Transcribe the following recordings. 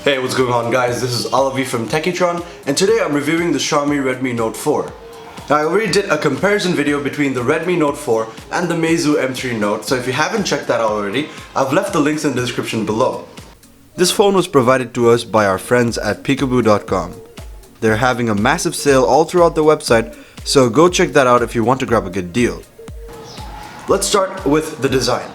Hey, what's going on guys? This is Alavi from Techitron, and today I'm reviewing the Xiaomi Redmi Note 4. Now, I already did a comparison video between the Redmi Note 4 and the Meizu M3 Note, so if you haven't checked that out already, I've left the links in the description below. This phone was provided to us by our friends at peekaboo.com. They're having a massive sale all throughout the website, so go check that out if you want to grab a good deal. Let's start with the design.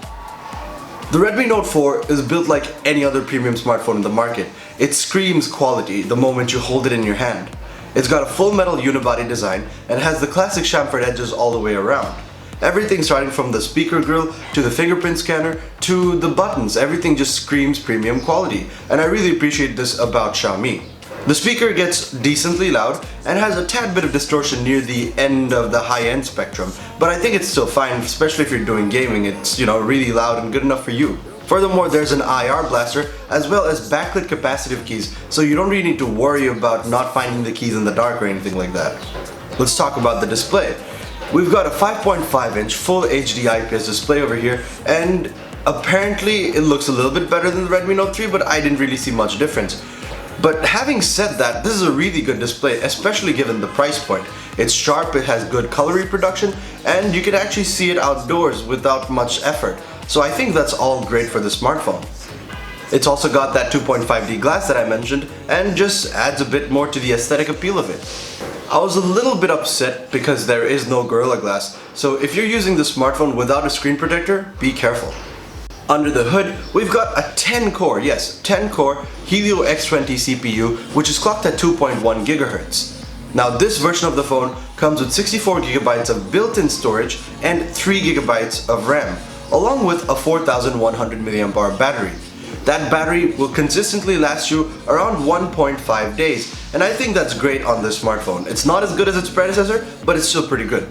The Redmi Note 4 is built like any other premium smartphone in the market. It screams quality the moment you hold it in your hand. It's got a full metal unibody design and has the classic chamfered edges all the way around. Everything starting from the speaker grill to the fingerprint scanner to the buttons, everything just screams premium quality, and I really appreciate this about Xiaomi. The speaker gets decently loud and has a tad bit of distortion near the end of the high-end spectrum, but I think it's still fine, especially if you're doing gaming. It's, really loud and good enough for you. Furthermore, there's an IR blaster as well as backlit capacitive keys, so you don't really need to worry about not finding the keys in the dark or anything like that. Let's talk about the display. We've got a 5.5-inch full HD IPS display over here, and apparently it looks a little bit better than the Redmi Note 3, but I didn't really see much difference. But having said that, this is a really good display, especially given the price point. It's sharp, it has good color reproduction, and you can actually see it outdoors without much effort. So I think that's all great for the smartphone. It's also got that 2.5D glass that I mentioned, and just adds a bit more to the aesthetic appeal of it. I was a little bit upset because there is no Gorilla Glass, so if you're using the smartphone without a screen protector, be careful. Under the hood, we've got a 10-core, yes, 10-core Helio X20 CPU, which is clocked at 2.1 GHz. Now, this version of the phone comes with 64 GB of built-in storage and 3 GB of RAM, along with a 4100 mAh battery. That battery will consistently last you around 1.5 days, and I think that's great on this smartphone. It's not as good as its predecessor, but it's still pretty good.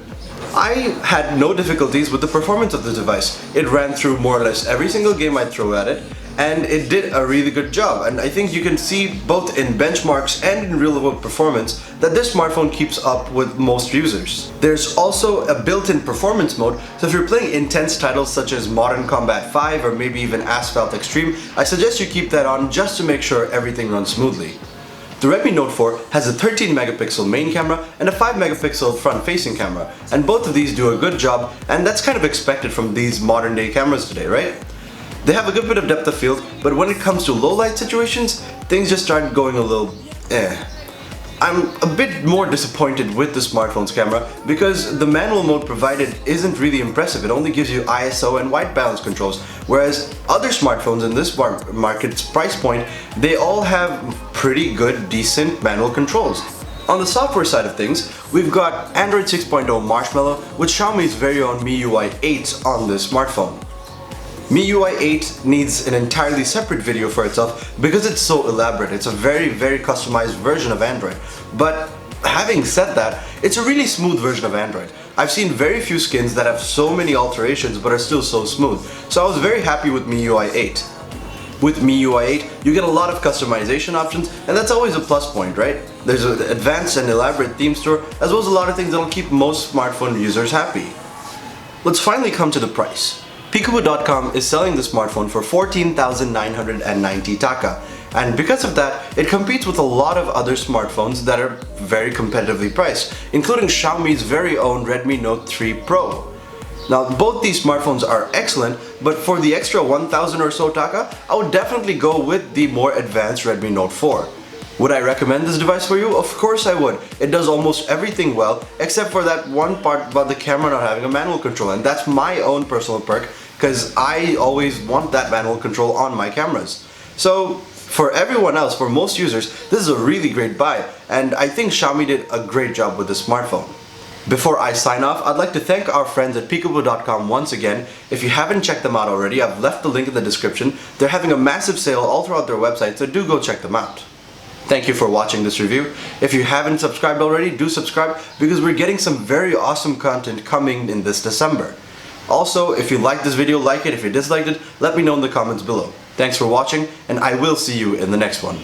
I had no difficulties with the performance of the device. It ran through more or less every single game I throw at it, and it did a really good job. And I think you can see both in benchmarks and in real-world performance that this smartphone keeps up with most users. There's also a built-in performance mode, so if you're playing intense titles such as Modern Combat 5 or maybe even Asphalt Extreme, I suggest you keep that on just to make sure everything runs smoothly. The Redmi Note 4 has a 13 megapixel main camera and a 5 megapixel front-facing camera, and both of these do a good job, and that's kind of expected from these modern day cameras today, right? They have a good bit of depth of field, but when it comes to low light situations, things just start going a little I'm a bit more disappointed with the smartphone's camera because the manual mode provided isn't really impressive. It only gives you ISO and white balance controls, whereas other smartphones in this market's price point, they all have pretty good, decent manual controls. On the software side of things, we've got Android 6.0 Marshmallow with Xiaomi's very own MIUI 8 on this smartphone. MIUI 8 needs an entirely separate video for itself because it's so elaborate. It's a very customized version of Android. But having said that, it's a really smooth version of Android. I've seen very few skins that have so many alterations but are still so smooth. So I was very happy with MIUI 8. With MIUI 8, you get a lot of customization options, and that's always a plus point, right? There's an advanced and elaborate theme store, as well as a lot of things that'll keep most smartphone users happy. Let's finally come to the price. Peekaboo.com is selling the smartphone for 14,990 taka, and because of that, it competes with a lot of other smartphones that are very competitively priced, including Xiaomi's very own Redmi Note 3 Pro. Now, both these smartphones are excellent, but for the extra 1,000 or so taka, I would definitely go with the more advanced Redmi Note 4. Would I recommend this device for you? Of course I would. It does almost everything well, except for that one part about the camera not having a manual control, and that's my own personal perk, because I always want that manual control on my cameras. So, for everyone else, for most users, this is a really great buy, and I think Xiaomi did a great job with this smartphone. Before I sign off, I'd like to thank our friends at peekaboo.com once again. If you haven't checked them out already, I've left the link in the description. They're having a massive sale all throughout their website, so do go check them out. Thank you for watching this review. If you haven't subscribed already, do subscribe because we're getting some very awesome content coming in this December. Also, if you liked this video, like it. If you disliked it, let me know in the comments below. Thanks for watching, and I will see you in the next one.